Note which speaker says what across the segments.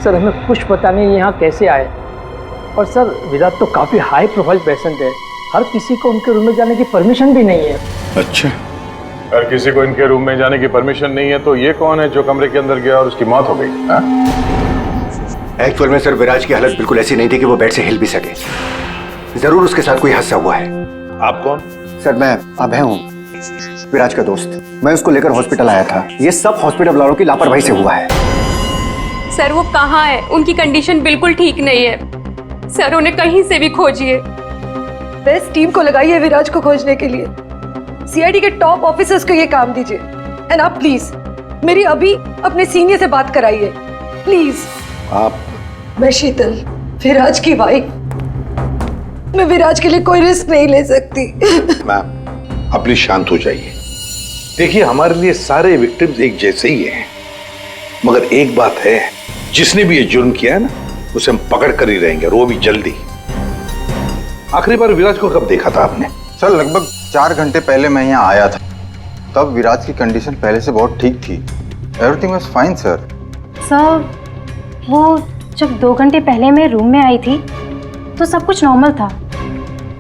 Speaker 1: Sir हमें कुछ पता नहीं यहाँ कैसे आए। और सर विराट तो काफ़ी हाई प्रोफाइल पेशेंट है, हर किसी को उनके रूम में जाने की परमिशन भी नहीं है।
Speaker 2: अच्छा, हर किसी को इनके रूम में जाने की परमिशन नहीं है, तो ये कौन है जो कमरे के अंदर गया और उसकी मौत हो गई?
Speaker 3: एक्चुअल में सर विराज की हालत बिल्कुल ऐसी नहीं थी कि वो बेड से हिल भी सके। जरूर उसके साथ कोई हादसा हुआ है।
Speaker 2: आप कौन?
Speaker 3: सर मैं अभय हूँ, विराज का दोस्त। मैं उसको लेकर हॉस्पिटल आया था। ये सब हॉस्पिटल वालों की लापरवाही से हुआ है।
Speaker 4: सर वो कहाँ है? उनकी कंडीशन बिल्कुल ठीक नहीं है सर, उन्हें कहीं से भी खोजिए।
Speaker 5: बेस्ट टीम को लगाइए विराज को खोजने के लिए। सीआईडी के टॉप ऑफिसर्स को ये काम दीजिए। एंड आप प्लीज मेरी अभी अपने सीनियर से बात कराइए प्लीज।
Speaker 2: आप?
Speaker 5: मैं शीतल, विराज की वाइफ। मैं विराज के लिए कोई रिस्क नहीं ले सकती।
Speaker 6: मैम आप प्लीज शांत हो जाइए। देखिए हमारे लिए सारे विक्टिम्स एक जैसे ही हैं, मगर एक बात है, जिसने भी ये जुर्म किया है ना, उसे हम पकड़ कर ही रहेंगे, और वो भी जल्दी। आखिरी बार विराज को कब देखा था आपने?
Speaker 7: सर लगभग 4 घंटे पहले मैं यहाँ आया था, तब विराज की कंडीशन पहले से बहुत ठीक थी। Everything was fine sir.
Speaker 8: Sir वो जब 2 घंटे पहले मैं रूम में आई थी तो सब कुछ नॉर्मल था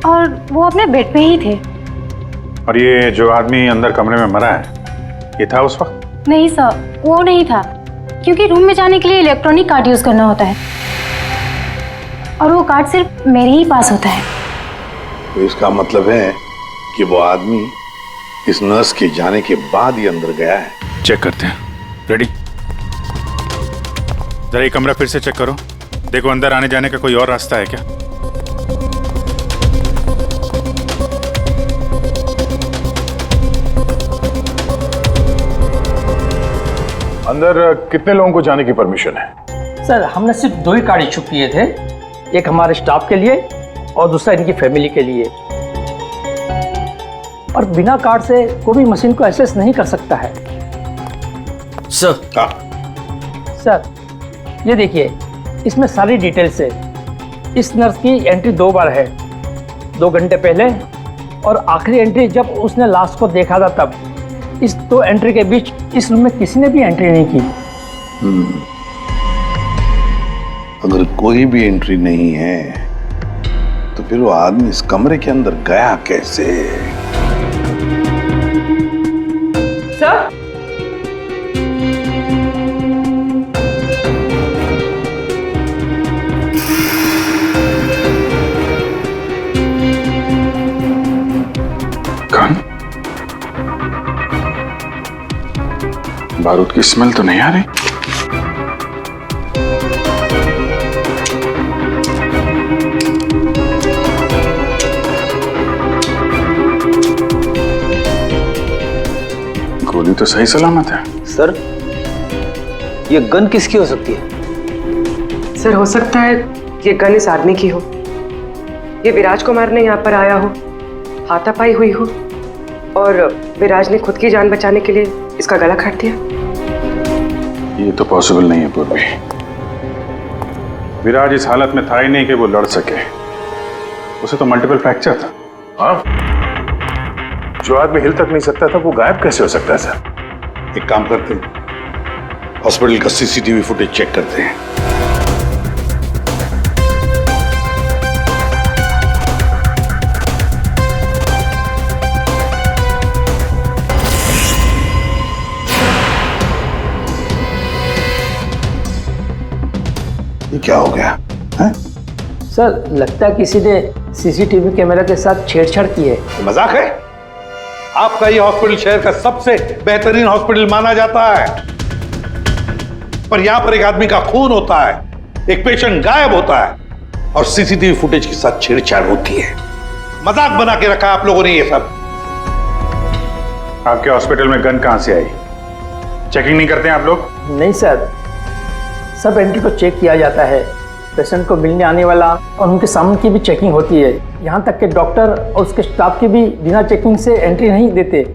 Speaker 8: और वो अपने बेड पे ही थे।
Speaker 2: और ये जो आदमी अंदर कमरे में मरा है, ये था उस वक्त?
Speaker 8: नहीं सर, वो नहीं था, क्योंकि रूम में जाने के लिए इलेक्ट्रॉनिक कार्ड यूज करना होता है और वो कार्ड सिर्फ मेरे ही पास होता है।
Speaker 6: तो इसका मतलब है कि वो आदमी इस नर्स के जाने के बाद ही अंदर गया है।
Speaker 2: चेक करते हैं। रेडी? जरा ये कमरा फिर से चेक करो, देखो अंदर आने जाने का कोई और रास्ता है क्या। अंदर कितने लोगों को जाने की परमिशन है?
Speaker 1: सर हमने सिर्फ 2 ही कार्ड इशू किए थे, एक हमारे स्टाफ के लिए और दूसरा इनकी फैमिली के लिए। और बिना कार्ड से कोई भी मशीन को एक्सेस नहीं कर सकता है।
Speaker 3: सर
Speaker 1: सर ये देखिए, इसमें सारी डिटेल्स है। इस नर्स की एंट्री 2 बार है, 2 घंटे पहले और आखिरी एंट्री जब उसने लास्ट को देखा था तब। इस 2 एंट्री के बीच इस रूम में किसी ने भी एंट्री नहीं की।
Speaker 6: अगर कोई भी एंट्री नहीं है तो फिर वो आदमी इस कमरे के अंदर गया कैसे?
Speaker 5: सर
Speaker 2: कौन? बारूद की स्मेल तो नहीं आ रही। गोली तो सही सलामत है।
Speaker 9: सर ये गन किसकी हो सकती है?
Speaker 5: सर हो सकता है ये गन इस आदमी की हो, ये विराज को मारने यहाँ पर आया हो, हाथापाई हुई हो और विराज ने खुद की जान बचाने के लिए इसका गला काट दिया।
Speaker 2: ये तो पॉसिबल नहीं है पूर्वी। विराज इस हालत में था ही नहीं कि वो लड़ सके, उसे तो मल्टीपल फ्रैक्चर था। हाँ, जो आदमी हिल तक नहीं सकता था वो गायब कैसे हो सकता है सर?
Speaker 6: एक काम करते हैं, हॉस्पिटल का सीसीटीवी फुटेज चेक करते हैं। ये क्या हो गया है?
Speaker 1: सर लगता है किसी ने सीसीटीवी कैमरा के साथ छेड़छाड़ की है।
Speaker 6: मजाक है? आपका ये हॉस्पिटल शहर का सबसे बेहतरीन हॉस्पिटल माना जाता है, पर यहां पर एक आदमी का खून होता है, एक पेशेंट गायब होता है और सीसीटीवी फुटेज के साथ छेड़छाड़ होती है। मजाक बना के रखा आप लोगों ने ये सब।
Speaker 2: आपके हॉस्पिटल में गन कहां से आई? चेकिंग नहीं करते हैं आप लोग?
Speaker 1: नहीं सर, सब एंट्री को चेक किया जाता है। पेशेंट को मिलने आने वाला और उनके सामान की भी चेकिंग होती है। यहाँ तक कि डॉक्टर और उसके स्टाफ की भी बिना चेकिंग से एंट्री नहीं देते।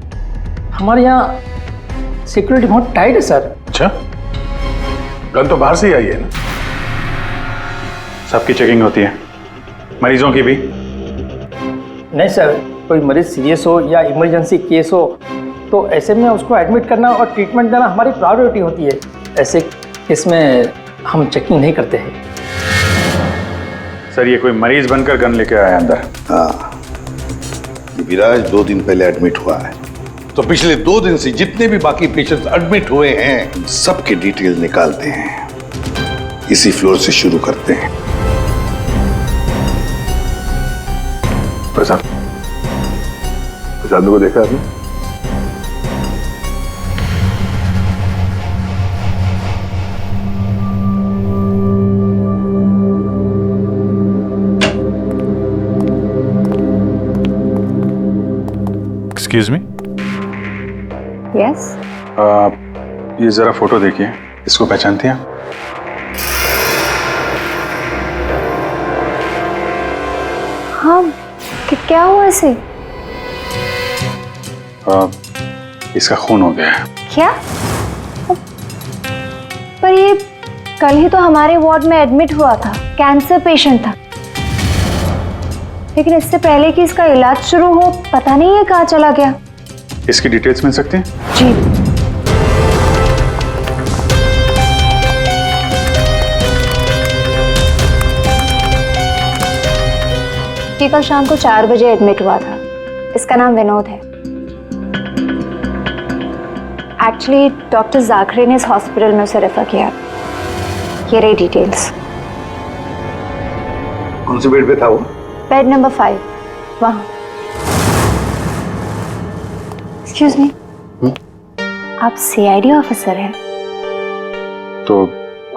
Speaker 1: हमारे यहाँ सिक्योरिटी बहुत टाइट है सर।
Speaker 2: अच्छा, गन तो बाहर से ही आई है ना? सबकी चेकिंग होती है, मरीजों की भी?
Speaker 1: नहीं सर, कोई मरीज सीरियस हो या इमरजेंसी केस हो तो ऐसे में उसको एडमिट करना और ट्रीटमेंट देना हमारी प्रायोरिटी होती है। ऐसे केस में हम चेकिंग नहीं करते हैं।
Speaker 2: सर ये कोई मरीज बनकर गन लेके आया अंदर।
Speaker 6: हाँ, विराज 2 दिन पहले एडमिट हुआ है, तो पिछले 2 दिन से जितने भी बाकी पेशेंट्स एडमिट हुए हैं सबके डिटेल निकालते हैं। इसी फ्लोर से शुरू करते हैं।
Speaker 2: प्रसाद को देखा आपने? Excuse me,
Speaker 8: yes.
Speaker 2: ये जरा फोटो देखिए, इसको पहचानती हैं आप?
Speaker 8: हाँ, क्या हुआ इसे?
Speaker 2: इसका खून हो गया है।
Speaker 8: क्या? पर ये कल ही तो हमारे वार्ड में एडमिट हुआ था, कैंसर पेशेंट था। लेकिन इससे पहले कि इसका इलाज शुरू हो, पता नहीं है कहाँ चला गया।
Speaker 2: इसकी डिटेल्स मिल सकती हैं?
Speaker 8: जी। ये कल शाम को 4 बजे एडमिट हुआ था। इसका नाम विनोद है। एक्चुअली डॉक्टर जाखरे ने इस हॉस्पिटल में उसे रेफर किया। ये रही डिटेल्स।
Speaker 6: कौन से बेड पे था वो?
Speaker 8: बेड नंबर 5, वहाँ। एक्सक्यूज मी, आप सीआईडी ऑफिसर हैं?
Speaker 2: तो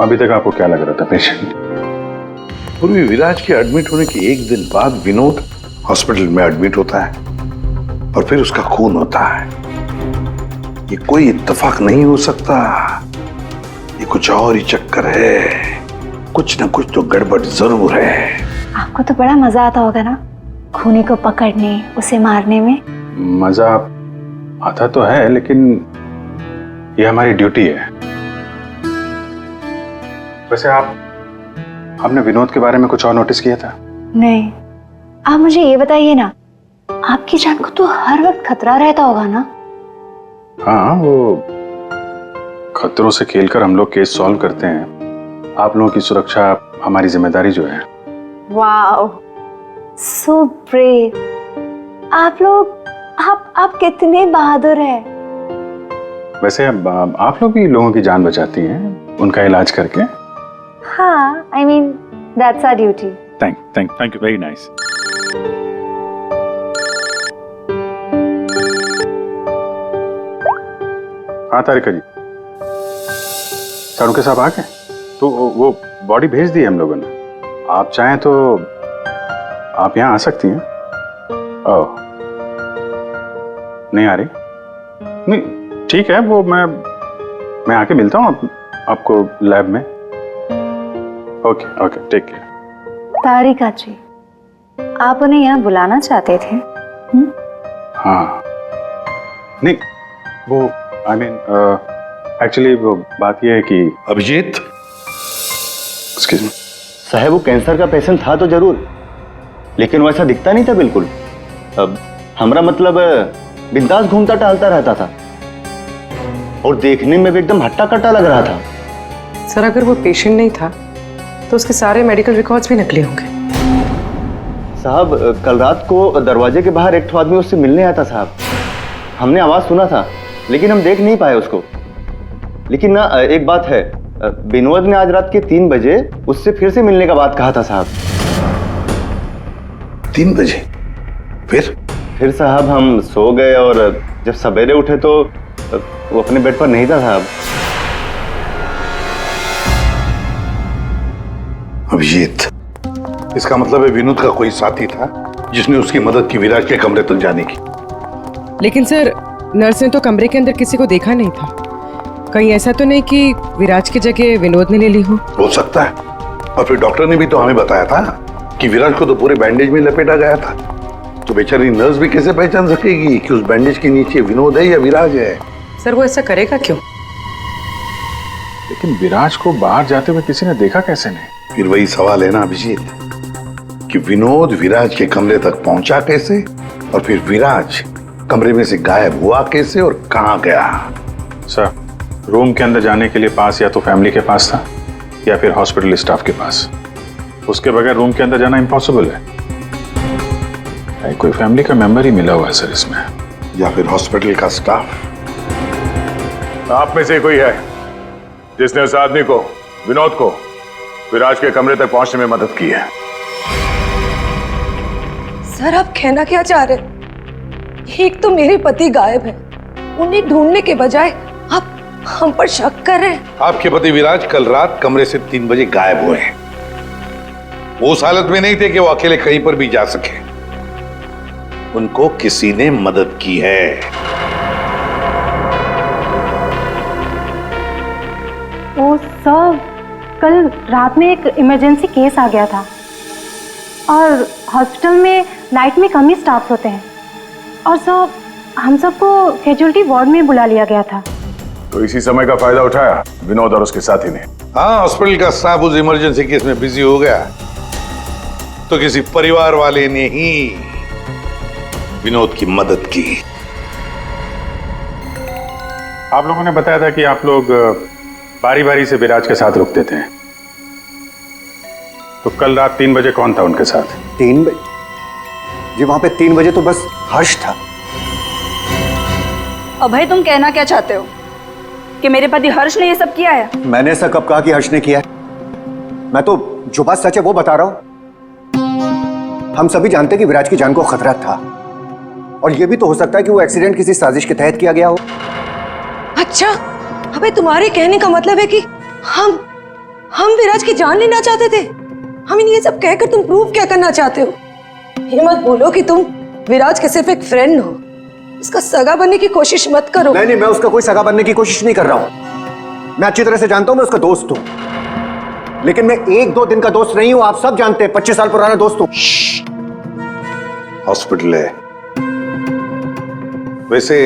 Speaker 2: अभी तक आपको क्या लग रहा था पेशेंट?
Speaker 6: पूर्वी विराज के एडमिट होने के 1 दिन बाद विनोद हॉस्पिटल में एडमिट होता है और फिर उसका खून होता है। ये कोई इत्तेफाक नहीं हो सकता, ये कुछ और ही चक्कर है। कुछ ना कुछ तो गड़बड़ जरूर है।
Speaker 8: आपको तो बड़ा मजा आता होगा ना, खूनी को पकड़ने, उसे मारने में।
Speaker 2: मजा आता तो है, लेकिन ये हमारी ड्यूटी है। वैसे आपने विनोद के बारे में कुछ और नोटिस किया था?
Speaker 8: नहीं। आप मुझे ये बताइए ना, आपकी जान को तो हर वक्त खतरा रहता होगा ना?
Speaker 2: हाँ, वो खतरों से खेलकर हम लोग केस सॉल्व करते हैं। आप लोगों की सुरक्षा हमारी जिम्मेदारी जो है।
Speaker 8: Wow, so brave. आप कितने बहादुर हैं।
Speaker 2: वैसे आप लोग भी लोगों की जान बचाती हैं उनका इलाज करके।
Speaker 8: हाँ, I mean, that's our duty.
Speaker 2: Thank you, very nice. हाँ तारिका जी, सारुके साहब आ गए? तो वो बॉडी भेज दी है हम लोगों ने। आप चाहें तो आप यहाँ आ सकती हैं। ओह, नहीं आ रही? नहीं, ठीक है, वो मैं आके मिलता हूँ आपको लैब में। Okay, take care.
Speaker 8: Tarika ji, आप उन्हें यहाँ बुलाना चाहते थे?
Speaker 2: हाँ, नहीं, वो I mean, एक्चुअली वो बात ये है कि
Speaker 6: अभिजीत,
Speaker 2: एक्सक्यूज मी
Speaker 3: साहब, वो कैंसर का पेशेंट था तो जरूर, लेकिन वैसा दिखता नहीं था बिल्कुल। अब हमारा मतलब बिंदास घूमता टहलता रहता था और देखने में भी एकदम हट्टा कट्टा लग रहा था।
Speaker 5: सर, अगर वो पेशेंट नहीं था तो उसके सारे मेडिकल रिकॉर्ड्स भी नकली होंगे।
Speaker 3: साहब, कल रात को दरवाजे के बाहर एक आदमी उससे मिलने आया था साहब। हमने आवाज सुना था, लेकिन हम देख नहीं पाए उसको। लेकिन ना, एक बात है, विनोद ने आज रात के 3 बजे उससे फिर से मिलने का बात कहा था साहब।
Speaker 6: 3 बजे? फिर
Speaker 3: साहब हम सो गए और जब सवेरे उठे तो वो अपने बेड पर नहीं था साहब।
Speaker 6: अभिजीत, इसका मतलब है विनोद का कोई साथी था जिसने उसकी मदद की विराज के कमरे तक जाने की।
Speaker 5: लेकिन सर, नर्स ने तो कमरे के अंदर किसी को देखा नहीं था। कहीं ऐसा तो नहीं कि विराज की जगह विनोद ने ले ली हो
Speaker 6: सकता है। और फिर डॉक्टर ने भी तो हमें बताया था कि विराज को तो पूरे बैंडेज में लपेटा गया था। तो बेचारी नर्स भी कैसे पहचान सकेगी कि उस बैंडेज के नीचे विनोद है या विराज है?
Speaker 5: सर, वो ऐसा करेगा क्यों?
Speaker 2: लेकिन विराज को बाहर जाते हुए किसी ने देखा कैसे नहीं?
Speaker 6: फिर वही सवाल है ना अभिजीत, कि विनोद विराज के कमरे तक पहुंचा कैसे और फिर विराज कमरे में से गायब हुआ कैसे और कहां गया?
Speaker 2: सर, रूम के अंदर जाने के लिए पास या तो फैमिली के पास था या फिर हॉस्पिटल स्टाफ के पास। उसके बगैर रूम के अंदर जाना इम्पॉसिबल है। कोई फैमिली का मेंबर ही मिला हुआ है सर इसमें,
Speaker 6: या फिर हॉस्पिटल का स्टाफ।
Speaker 2: आप में से कोई है जिसने उस आदमी को, विनोद को, विराज के कमरे तक पहुंचने में मदद की है?
Speaker 10: सर आप कहना क्या चाह रहे हैं? एक तो मेरे पति गायब है, उन्हें ढूंढने के बजाय आप हम पर शक कर रहे हैं।
Speaker 6: आपके पति विराज कल रात कमरे से 3 बजे गायब हुए हैं। वो उस हालत में नहीं थे कि वो अकेले कहीं पर भी जा सके। उनको किसी ने मदद की है।
Speaker 8: ओ सर, कल रात में एक इमरजेंसी केस आ गया था और हॉस्पिटल में नाइट में कम ही स्टाफ होते हैं और सर हम सबको कैजुअलिटी वार्ड में बुला लिया गया था।
Speaker 2: तो इसी समय का फायदा उठाया विनोद और उसके साथी ने।
Speaker 6: हाँ, हॉस्पिटल का स्टाफ उस इमरजेंसी केस में बिजी हो गया तो किसी परिवार वाले ने ही विनोद की मदद की।
Speaker 2: आप लोगों ने बताया था कि आप लोग बारी बारी से विराज के साथ रुकते थे, तो कल रात 3 बजे कौन था उनके साथ?
Speaker 11: 3 बजे जी, वहां पे 3 बजे तो बस हर्ष था।
Speaker 12: अभय, तुम कहना क्या चाहते हो कि मेरे पति हर्ष ने ये सब किया है?
Speaker 11: मैंने ऐसा कब कहा कि हर्ष ने किया है? मैं तो जो बात सच है वो बता रहा हूं। हम सभी जानते हैं कि विराज की जान को खतरा था और ये भी तो हो सकता है कि वो एक्सीडेंट किसी साजिश के तहत किया गया हो।
Speaker 10: अच्छा, अबे तुम्हारे कहने का मतलब है कि हम विराज की जान लेना चाहते थे? हम ये सब कहकर तुम प्रूव क्या करना चाहते हो? ये मत बोलो कि तुम विराज के सिर्फ एक फ्रेंड हो, इसका सगा बनने की कोशिश मत करो।
Speaker 11: नहीं, मैं उसका कोई सगा बनने की कोशिश नहीं कर रहा हूं। मैं अच्छी तरह से जानता हूं, मैं उसका दोस्त हूं, लेकिन मैं 1-2 दिन का दोस्त नहीं हूं। आप सब जानते हैं 25 साल पुराना दोस्त हूं।
Speaker 6: हॉस्पिटल है। वैसे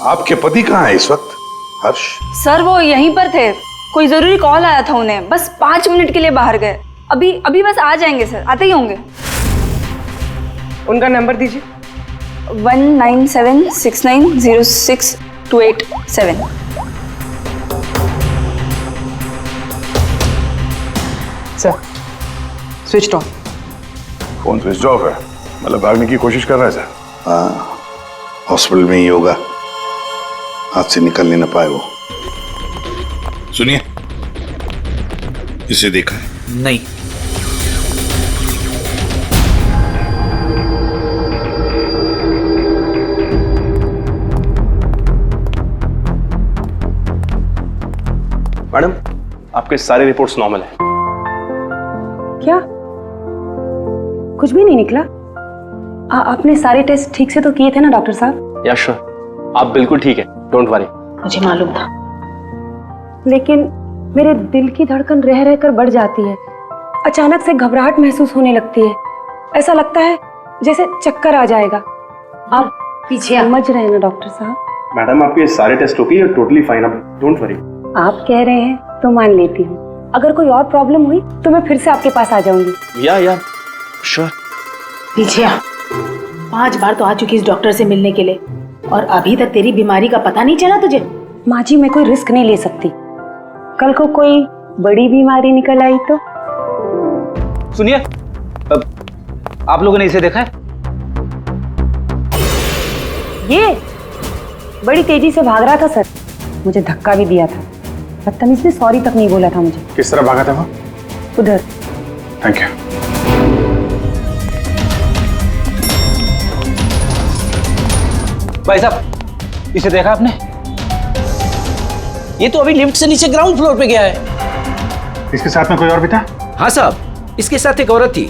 Speaker 6: आपके पति कहाँ है इस वक्त? हर्ष
Speaker 12: सर वो यहीं पर थे, कोई जरूरी कॉल आया था उन्हें, बस 5 मिनट के लिए बाहर गए। अभी बस आ जाएंगे सर, आते ही होंगे।
Speaker 5: उनका नंबर दीजिए।
Speaker 12: 1976906287।
Speaker 5: Sir switch off.
Speaker 2: Phone switch off है, मतलब भागने की कोशिश कर रहा है सर।
Speaker 6: हाँ, हॉस्पिटल में ही होगा, हाथ से निकलने न पाए वो। सुनिए, इसे देखा है?
Speaker 9: नहीं।
Speaker 13: मैडम, आपके सारे रिपोर्ट्स नॉर्मल है।
Speaker 8: क्या? कुछ भी नहीं निकला? आपने सारे टेस्ट ठीक से तो किए थे ना डॉक्टर साहब?
Speaker 13: या श्योर, आप बिल्कुल ठीक है, डोंट वरी।
Speaker 8: मुझे मालूम था, लेकिन मेरे दिल की धड़कन रह रहकर बढ़ जाती है। अचानक से घबराहट महसूस होने लगती है, ऐसा लगता है जैसे चक्कर आ जाएगा। आप पीछे समझ रहे हैं ना डॉक्टर साहब?
Speaker 13: मैडम, आपके सारे टेस्ट ओके, टोटली फाइन, आप डोंट वरी।
Speaker 8: आप कह रहे हैं तो मान लेती हूँ। अगर कोई और प्रॉब्लम हुई तो मैं फिर से आपके पास आ जाऊंगी।
Speaker 13: या श्योर।
Speaker 14: पीछे आ। 5 बार तो आ चुकी इस डॉक्टर से मिलने के लिए और अभी तक तेरी बीमारी का पता नहीं चला तुझे?
Speaker 8: माँ जी, मैं कोई रिस्क नहीं ले सकती। कल को कोई बड़ी बीमारी निकल आई तो?
Speaker 9: सुनिए, आप लोगों ने इसे देखा है?
Speaker 8: ये बड़ी तेजी से भाग रहा था सर, मुझे धक्का भी दिया था। बदतमीज ने सॉरी तक नहीं बोला था मुझे।
Speaker 2: किस तरह भागा था वो?
Speaker 8: उधर।
Speaker 2: Thank you.
Speaker 9: भाई साहब, इसे देखा आपने? ये तो अभी लिफ्ट से नीचे ग्राउंड फ्लोर पे गया है।
Speaker 2: इसके साथ में कोई और भी था?
Speaker 9: हाँ साहब, इसके साथ एक औरत थी।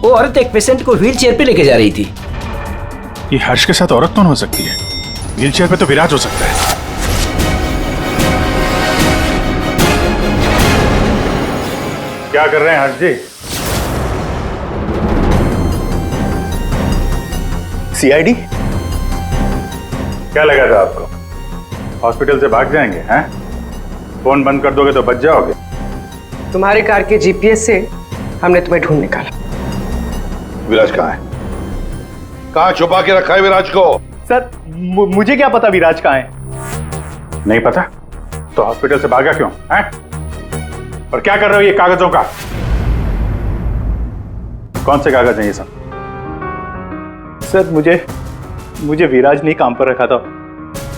Speaker 9: वो औरत एक पेशेंट को व्हील चेयर पे लेके जा रही थी।
Speaker 2: ये हर्ष के साथ औरत कौन हो सकती है? व्हील चेयर पे तो विराज हो सकता है। क्या कर रहे हैं हर्ष जी?
Speaker 11: सीआईडी?
Speaker 2: क्या लगा था आपको हॉस्पिटल से भाग जाएंगे? हैं? फोन बंद कर दोगे तो बच जाओगे।
Speaker 5: तुम्हारे कार के जीपीएस से हमने तुम्हें ढूंढ निकाला।
Speaker 6: विराज कहाँ है? कहाँ छुपा के रखा है विराज को?
Speaker 11: सर, मुझे क्या पता विराज कहाँ है?
Speaker 2: नहीं पता तो हॉस्पिटल से भागा क्यों? हैं? और क्या कर रहे हो ये कागजों का? कौन से कागज हैं ये सब?
Speaker 3: सर मुझे विराज ने काम पर रखा था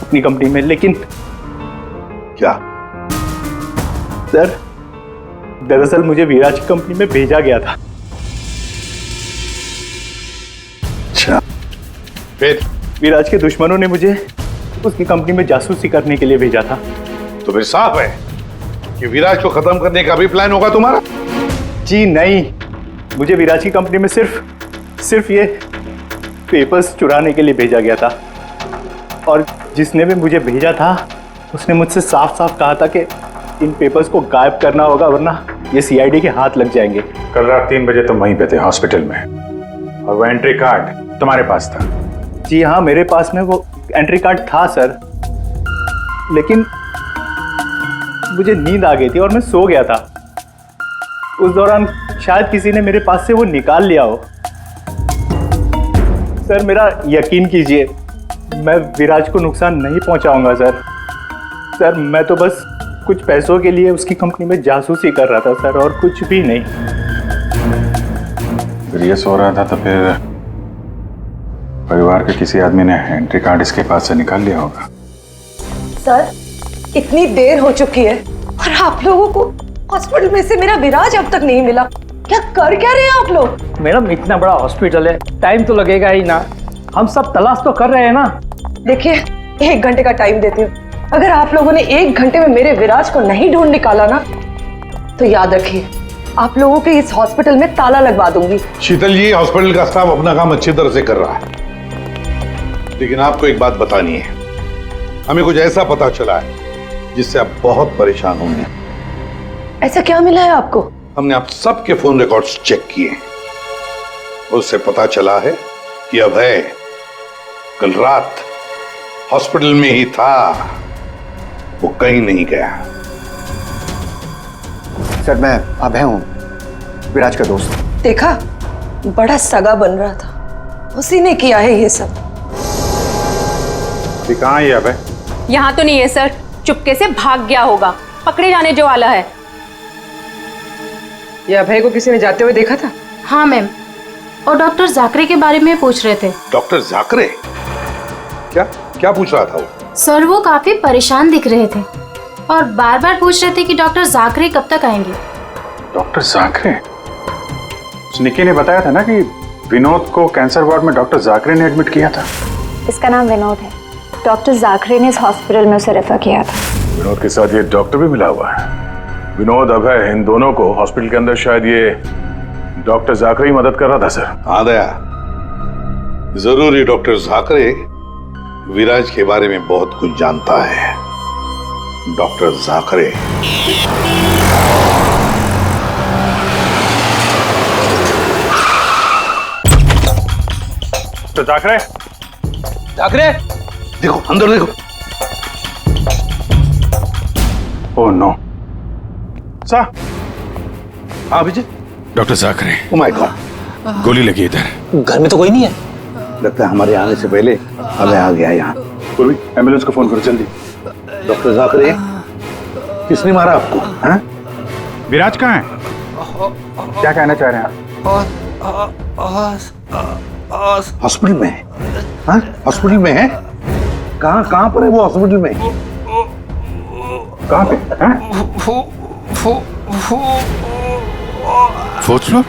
Speaker 3: अपनी कंपनी में, लेकिन
Speaker 6: क्या?
Speaker 3: सर दरअसल मुझे विराज की कंपनी में भेजा गया था।
Speaker 6: अच्छा, फिर?
Speaker 3: विराज के दुश्मनों ने मुझे उसकी कंपनी में जासूसी करने के लिए भेजा था।
Speaker 6: तो फिर साफ है कि विराज को खत्म करने का भी प्लान होगा तुम्हारा?
Speaker 3: जी नहीं, मुझे विराज की कंपनी में सिर्फ ये पेपर्स चुराने के लिए भेजा गया था, और जिसने भी मुझे भेजा था उसने मुझसे साफ साफ कहा था कि इन पेपर्स को गायब करना होगा, वरना ये सीआईडी के हाथ लग जाएंगे।
Speaker 2: कल रात 3 बजे तुम वहीं पे थे हॉस्पिटल में, और वो एंट्री कार्ड तुम्हारे पास था?
Speaker 3: जी हाँ, मेरे पास में वो एंट्री कार्ड था सर, लेकिन मुझे नींद आ गई थी और मैं सो गया था। उस दौरान शायद किसी ने मेरे पास से वो निकाल लिया हो। सर मेरा यकीन कीजिए, मैं विराज को नुकसान नहीं पहुंचाऊंगा सर। सर मैं तो बस कुछ पैसों के लिए उसकी कंपनी में जासूसी कर रहा था सर, और कुछ भी नहीं।
Speaker 2: फिर ये सो रहा था तो फिर परिवार के किसी आदमी ने एंट्री कार्ड इसके पास से निकाल लिया होगा।
Speaker 10: सर इतनी देर हो चुकी है और आप लोगों को हॉस्पिटल में से मेरा विराज अब तक नहीं मिला। क्या कर क्या रहे हैं आप लोग?
Speaker 1: मैडम इतना बड़ा हॉस्पिटल है, टाइम तो लगेगा ही ना। हम सब तलाश तो कर रहे हैं ना।
Speaker 10: देखिए 1 घंटे का टाइम देती हूँ, अगर आप लोगों ने 1 घंटे में मेरे विराज को नहीं ढूंढ निकाला ना, तो याद रखिए आप लोगों के इस हॉस्पिटल में ताला लगवा दूंगी।
Speaker 6: शीतल जी, हॉस्पिटल का स्टाफ अपना काम अच्छी तरह से कर रहा है, लेकिन आपको एक बात बतानी है। हमें कुछ ऐसा पता चला है जिससे आप बहुत परेशान होंगे।
Speaker 10: ऐसा क्या मिला है आपको?
Speaker 6: हमने आप सबके फोन रिकॉर्ड्स चेक किए, उससे पता चला है कि अभय कल रात हॉस्पिटल में ही था, वो कहीं नहीं गया।
Speaker 11: सर मैं अभय हूँ, विराज का दोस्त।
Speaker 10: देखा, बड़ा सगा बन रहा था, उसी ने किया है ये सब।
Speaker 2: कहाँ है अभय?
Speaker 4: यहाँ तो नहीं है सर, चुपके से भाग गया होगा, पकड़े जाने जो वाला है।
Speaker 5: ये अभय को किसी ने जाते हुए देखा था?
Speaker 14: हाँ मैम, और डॉक्टर जाकरे के बारे में पूछ रहे थे।
Speaker 6: डॉक्टर जाकरे? क्या पूछ रहा था वो?
Speaker 14: सर वो काफी परेशान दिख रहे थे और बार बार पूछ रहे थे कि डॉक्टर जाकरे कब तक आएंगे।
Speaker 2: डॉक्टर जाकरे? निकी ने बताया था ना कि विनोद को कैंसर वार्ड में डॉक्टर जाकरे ने एडमिट किया था।
Speaker 12: इसका नाम विनोद है, डॉक्टर जाकरे ने इस हॉस्पिटल में उसे रेफर किया था।
Speaker 2: विनोद के साथ ये डॉक्टर भी मिला हुआ है। विनोद, अभय, इन दोनों को हॉस्पिटल के अंदर शायद ये डॉक्टर जाकरे ही मदद कर रहा था सर।
Speaker 6: हाँ दया, जरूर ये डॉक्टर जाकरे विराज के बारे में बहुत कुछ जानता है। डॉक्टर जाकरे
Speaker 2: तो जाकरे
Speaker 6: देखो, अंदर देखो।
Speaker 2: ओह नो सा।
Speaker 6: हाँ विजय,
Speaker 2: डॉक्टर जाकरे।
Speaker 6: ओह माय गॉड,
Speaker 2: गोली लगी इधर।
Speaker 9: घर में तो कोई नहीं है।
Speaker 6: लगता है हमारे आने से पहले हमें आ गया यहाँ।
Speaker 2: पूर्वी, एम्बुलेंस को फोन करो जल्दी।
Speaker 6: डॉक्टर जाकरे, किसने मारा आपको? हाँ?
Speaker 2: विराज कहाँ है? क्या कहना चाह रहे हैं
Speaker 6: हॉस्पिटल में है? हाँ? हॉस्पिटल में है? कहाँ पर है वो हॉस्पिटल में?
Speaker 2: कहाँ पे? Fourth floor?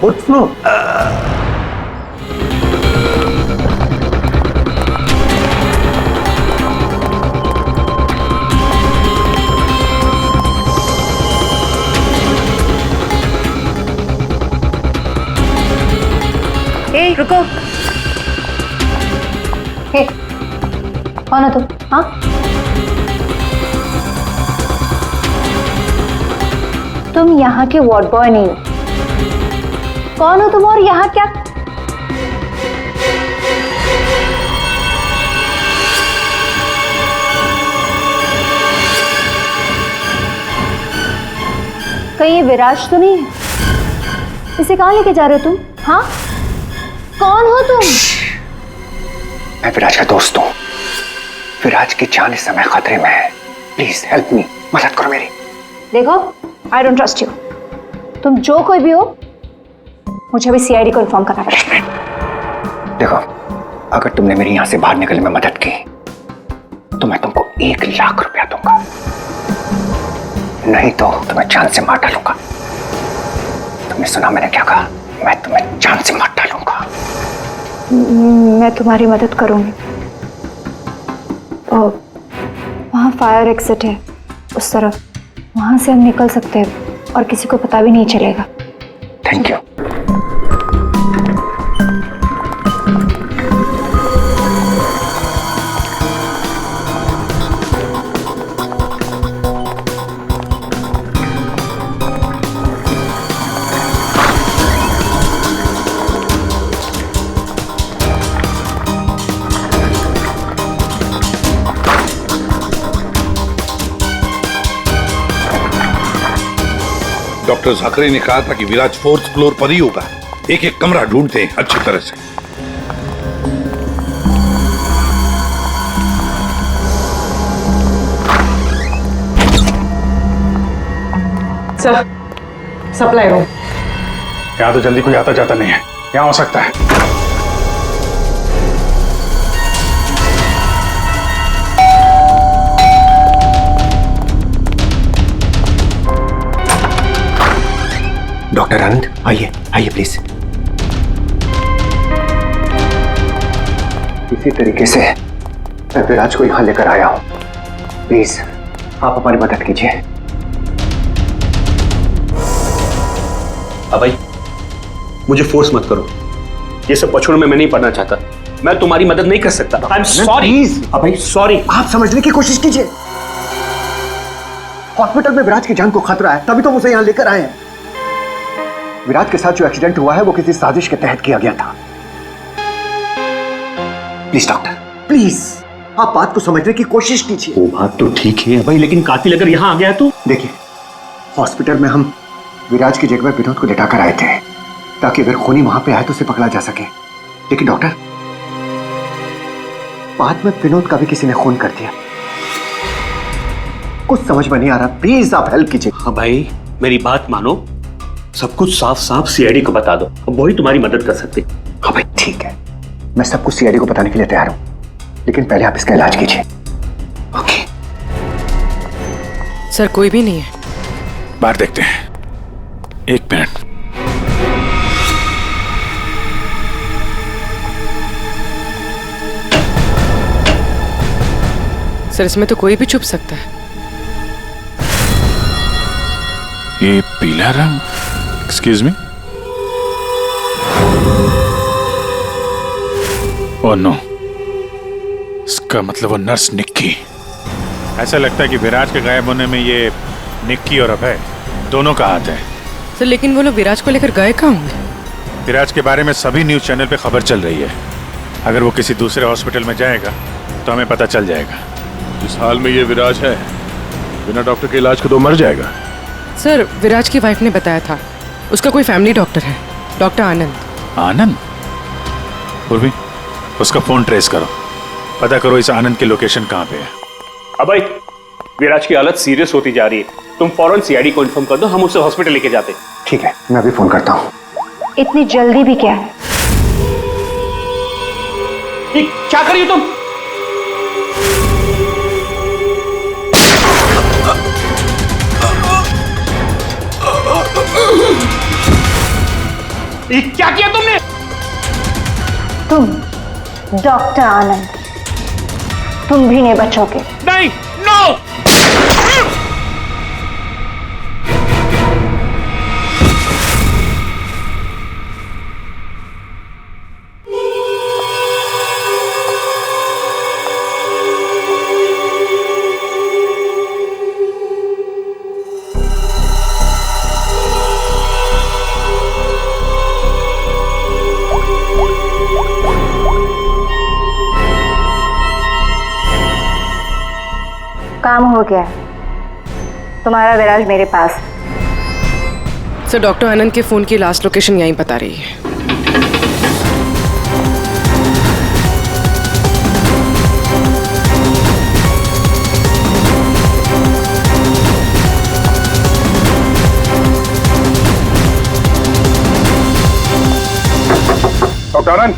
Speaker 6: Fourth floor?
Speaker 12: ए, रुको। हे, कौन हो तुम? हाँ? तुम यहाँ के वार्ड बॉय नहीं हो। कौन हो तुम और यहाँ क्या? कहीं ये विराज तो नहीं है? इसे कहाँ लेके जा रहे हो तुम? हाँ? कौन हो तुम?
Speaker 11: मैं विराज का दोस्त हूँ। विराज की जान इस समय खतरे में है। प्लीज हेल्प मी, मदद करो मेरी।
Speaker 12: देखो, आई डोंट ट्रस्ट यू। तुम जो कोई भी हो, मुझे अभी सीआईडी को इन्फॉर्म करना पड़ेगा।
Speaker 11: देखो, अगर तुमने मेरी यहां से बाहर निकलने में मदद की तो मैं तुमको 1 लाख रुपया दूंगा, नहीं तो तुम्हें जान से मार डालूंगा। तुमने सुना मैंने क्या कहा? मैं तुम्हें जान से मार डालूंगा।
Speaker 12: मैं तुम्हारी मदद करूंगी। वहाँ फायर एग्जिट है उस तरफ, वहां से हम निकल सकते हैं और किसी को पता भी नहीं चलेगा।
Speaker 11: Thank you.
Speaker 6: डॉक्टर जाकरी ने कहा था कि विराज 4th फ्लोर पर ही होगा। एक एक कमरा ढूंढते हैं अच्छी तरह से।
Speaker 5: Sir, supply room.
Speaker 2: यहाँ तो जल्दी कोई आता जाता नहीं है, यहाँ हो सकता है।
Speaker 11: डॉक्टर आनंद, आइए आइए प्लीज। इसी तरीके से मैं विराज को यहां लेकर आया हूं। प्लीज आप हमारी मदद कीजिए।
Speaker 13: अभय, मुझे फोर्स मत करो। ये सब पछुड़ में मैं नहीं पढ़ना चाहता। मैं तुम्हारी मदद नहीं कर सकता। I am sorry.
Speaker 11: Abhay
Speaker 13: sorry.
Speaker 11: आप समझने की कोशिश कीजिए। हॉस्पिटल में विराज की जान को खतरा है, तभी तो मुझे यहां लेकर आए हैं। विराज के साथ जो एक्सीडेंट हुआ है वो किसी साजिश के तहत किया गया था। प्लीज डॉक्टर, प्लीज आप बात को समझने की कोशिश कीजिए।
Speaker 13: वो बात तो ठीक है भाई, लेकिन कातिल अगर यहाँ आ गया तो?
Speaker 11: देखिए, हॉस्पिटल में हम विराज की जगह विनोद को लेटाकर आए थे ताकि अगर खूनी वहां पे आए तो उसे पकड़ा जा सके। लेकिन डॉक्टर, बाद में विनोद का भी किसी ने खून कर दिया। कुछ समझ में नहीं आ रहा, प्लीज आप हेल्प कीजिए।
Speaker 13: हाँ भाई, मेरी बात मानो, सब कुछ साफ साफ सीआईडी को बता दो, अब वही तुम्हारी मदद कर सकते।
Speaker 11: हाँ भाई ठीक है, मैं सब कुछ सीआईडी को बताने के लिए तैयार हूं, लेकिन पहले आप इसका इलाज कीजिए। ओके
Speaker 15: सर, कोई भी नहीं है।
Speaker 2: बाहर देखते हैं। 1 मिनट।
Speaker 15: सर, इसमें तो कोई भी छुप सकता है।
Speaker 2: ये पीला रंग, एक्सक्यूज मी। ओह नो, इसका मतलब वो नर्स निक्की। ऐसा लगता है कि विराज के गायब होने में ये निक्की और अभय दोनों का हाथ है।
Speaker 15: सर, लेकिन वो लोग विराज को लेकर गए कहाँ होंगे?
Speaker 2: विराज के बारे में सभी न्यूज चैनल पे खबर चल रही है। अगर वो किसी दूसरे हॉस्पिटल में जाएगा तो हमें पता चल जाएगा।
Speaker 6: जिस हाल में ये विराज है, बिना डॉक्टर के इलाज को तो मर जाएगा।
Speaker 15: सर, विराज की वाइफ ने बताया था उसका कोई फैमिली डॉक्टर है, डॉक्टर आनंद।
Speaker 2: आनंद? उर्वी, उसका फोन ट्रेस करो, पता करो इस आनंद की लोकेशन कहाँ पे है।
Speaker 13: अभय, विराज की हालत सीरियस होती जा रही है, तुम फौरन सीआईडी को इन्फॉर्म कर दो, हम उसे हॉस्पिटल लेके जाते।
Speaker 11: ठीक है, मैं अभी फोन करता हूँ।
Speaker 12: इतनी जल्दी भी क्या है?
Speaker 13: क्या करिए तुम? क्या किया तुमने?
Speaker 12: तुम डॉक्टर आनंद, तुम भी नहीं बचोगे।
Speaker 13: नहीं, नो।
Speaker 12: काम हो गया, तुम्हारा विराज मेरे पास।
Speaker 15: सर, डॉक्टर आनंद के फोन की लास्ट लोकेशन यहीं बता रही है।
Speaker 2: डॉक्टर आनंद,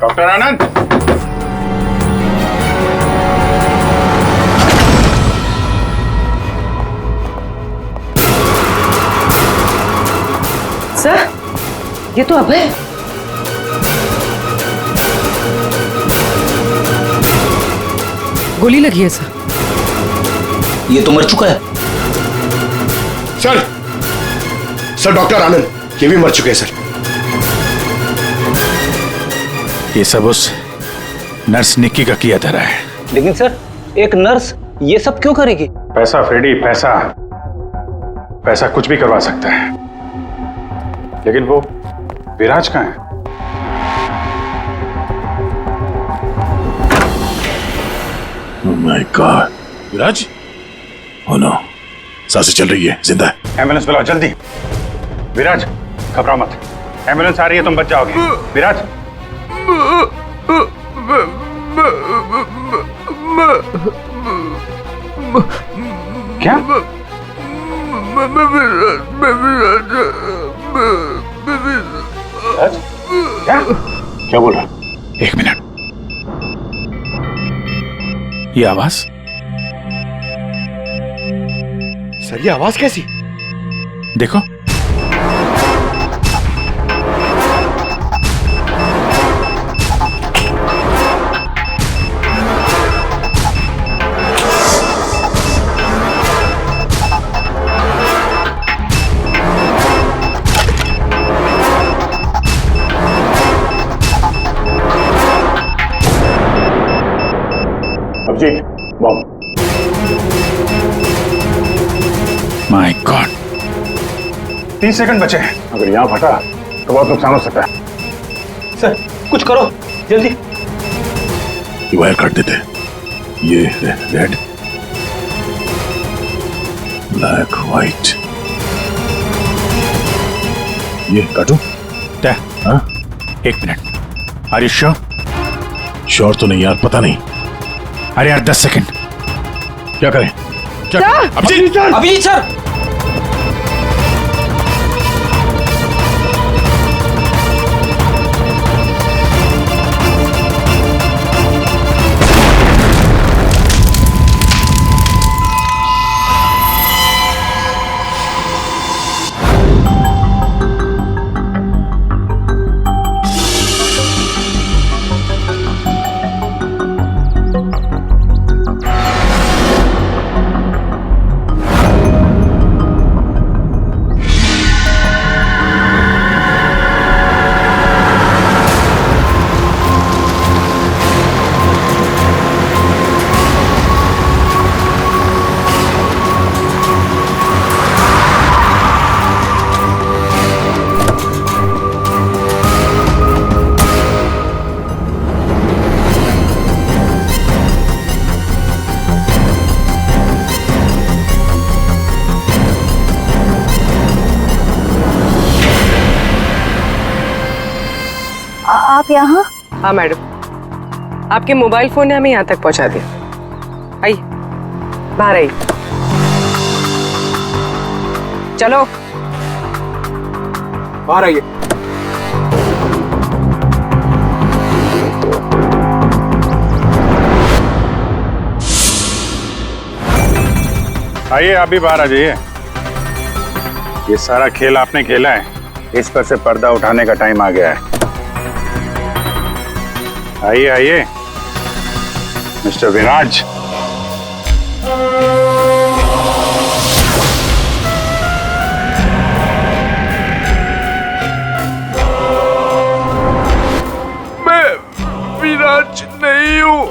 Speaker 2: डॉक्टर आनंद,
Speaker 5: सर, ये तो अभय है।
Speaker 15: गोली लगी है सर।
Speaker 13: ये तो मर चुका है।
Speaker 11: सर डॉक्टर आनंद ये भी मर चुके हैं सर।
Speaker 2: ये सब उस नर्स निक्की का किया धरा है।
Speaker 9: लेकिन सर, एक नर्स ये सब क्यों करेगी?
Speaker 2: पैसा फ्रेडी, पैसा, पैसा कुछ भी करवा सकता है। लेकिन वो विराज कहाँ है?
Speaker 16: My God, Viraj? Oh no, सांसें चल रही है, जिंदा है।
Speaker 2: एम्बुलेंस बुलाओ जल्दी। विराज, घबराओ मत, एम्बुलेंस आ रही है, तुम बच जाओगे। विराज, क्या? विराज, क्या बोल रहा?
Speaker 16: एक मिनट, ये आवाज?
Speaker 11: सर ये आवाज कैसी?
Speaker 16: देखो,
Speaker 2: Abhijeet, bomb.
Speaker 16: My God,
Speaker 2: 30 second बचे हैं। अगर यहाँ फटा तो बहुत नुकसान हो सकता है।
Speaker 9: सर कुछ करो जल्दी।
Speaker 16: ये वायर काट देते। ये रेड, ब्लैक, व्हाइट, ये काटू क्या? हाँ, एक minute. Are you sure? Sure तो नहीं यार, पता नहीं। अरे यार 10 सेकंड, क्या करें? क्या
Speaker 9: अभिजीत सर, अभिजीत सर,
Speaker 12: आप यहाँ?
Speaker 5: हाँ मैडम, आपके मोबाइल फोन ने हमें यहाँ तक पहुँचा दिया। आइए, बाहर आइए। चलो
Speaker 11: बाहर आइए।
Speaker 2: आइए, आप भी बाहर आ जाइए। ये सारा खेल आपने खेला है, इस पर से पर्दा उठाने का टाइम आ गया है। आइए आइए, मिस्टर विराज।
Speaker 6: मैं विराज नहीं हूं।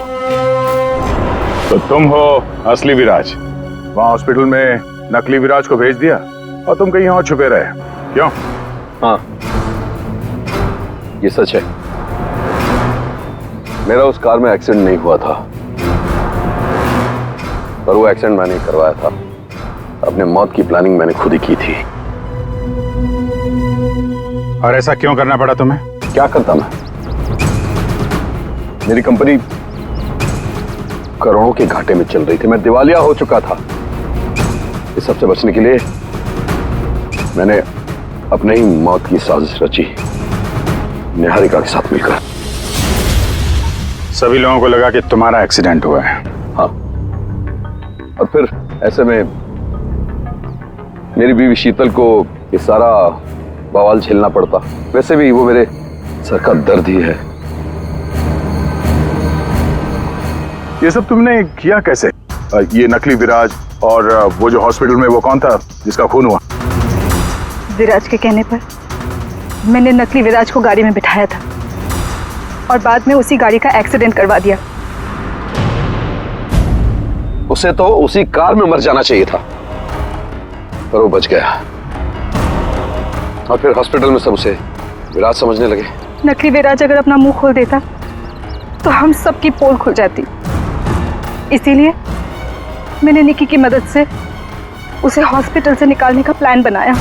Speaker 2: तो तुम हो असली विराज। वहां हॉस्पिटल में नकली विराज को भेज दिया और तुम कहीं और छुपे रहे, क्यों?
Speaker 17: हाँ, ये सच है। मेरा उस कार में एक्सीडेंट नहीं हुआ था, पर वो एक्सीडेंट मैंने करवाया था। अपने मौत की प्लानिंग मैंने खुद ही की थी।
Speaker 2: और ऐसा क्यों करना पड़ा तुम्हें?
Speaker 17: क्या करता मैं? मेरी कंपनी करोड़ों के घाटे में चल रही थी, मैं दिवालिया हो चुका था। इस सबसे बचने के लिए मैंने अपने ही मौत की साजिश रची, निहारिका के साथ मिलकर।
Speaker 2: सभी लोगों को लगा कि तुम्हारा एक्सीडेंट हुआ है।
Speaker 17: हाँ, और फिर ऐसे में मेरी बीवी शीतल को ये सारा बवाल झेलना पड़ता। वैसे भी वो मेरे सर का दर्द ही है।
Speaker 2: ये सब तुमने किया कैसे? ये नकली विराज और वो जो हॉस्पिटल में वो कौन था जिसका खून हुआ?
Speaker 10: विराज के कहने पर मैंने नकली विराज को गाड़ी में बिठाया था और बाद में उसी गाड़ी का एक्सीडेंट करवा दिया।
Speaker 17: उसे तो उसी कार में मर जाना चाहिए था, पर वो बच गया। और फिर हॉस्पिटल में सब उसे विराज समझने लगे।
Speaker 10: नकली विराज अगर अपना मुंह खोल देता तो हम सबकी पोल खुल जाती। इसीलिए मैंने निकी की मदद से उसे हॉस्पिटल से निकालने का प्लान बनाया।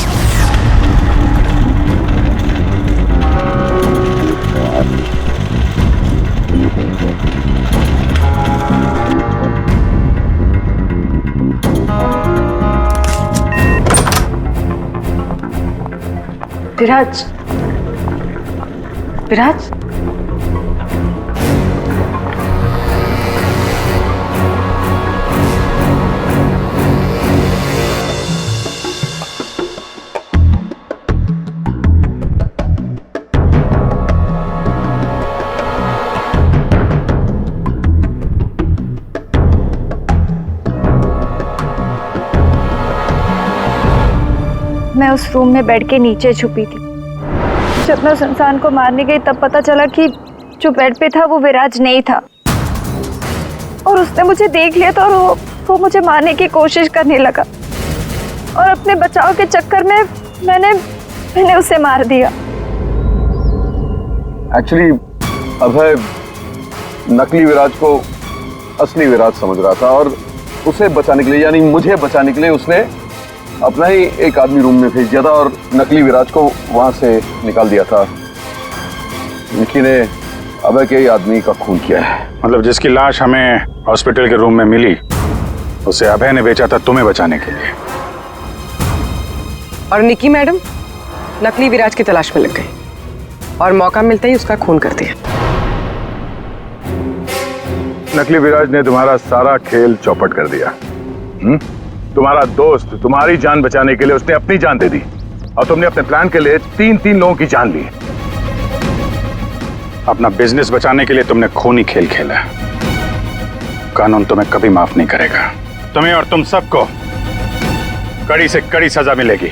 Speaker 10: विराज, विराज,
Speaker 12: मैं उस रूम में बेड के नीचे छुपी थी। जब मैं उस इंसान को मारने गई तब पता चला कि जो बेड पे था वो विराज नहीं था, और उसने मुझे देख लिया था और वो मुझे मारने की कोशिश करने लगा, और अपने बचाव के चक्कर में मैंने उसे मार दिया।
Speaker 17: एक्चुअली अभय नकली विराज को असली विराज समझ रहा था, और उसे बचाने के लिए, यानी मुझे बचाने के लिए, उसने अपना ही एक आदमी रूम में भेज दिया था और नकली विराज को वहां से निकाल दिया था। निकी ने अभय के ही आदमी का खून किया है।
Speaker 2: मतलब जिसकी लाश हमें हॉस्पिटल के रूम में मिली उसे अभय ने बेचा था तुम्हें बचाने के लिए।
Speaker 5: और निकी मैडम नकली विराज की तलाश में लग गई और मौका मिलते ही उसका खून कर दिया।
Speaker 2: नकली विराज ने तुम्हारा सारा खेल चौपट कर दिया। तुम्हारा दोस्त तुम्हारी जान बचाने के लिए उसने अपनी जान दे दी, और तुमने अपने प्लान के लिए तीन लोगों की जान ली। अपना बिजनेस बचाने के लिए तुमने खूनी खेल खेला। कानून तुम्हें कभी माफ नहीं करेगा। तुम्हें और तुम सबको कड़ी से कड़ी सजा मिलेगी।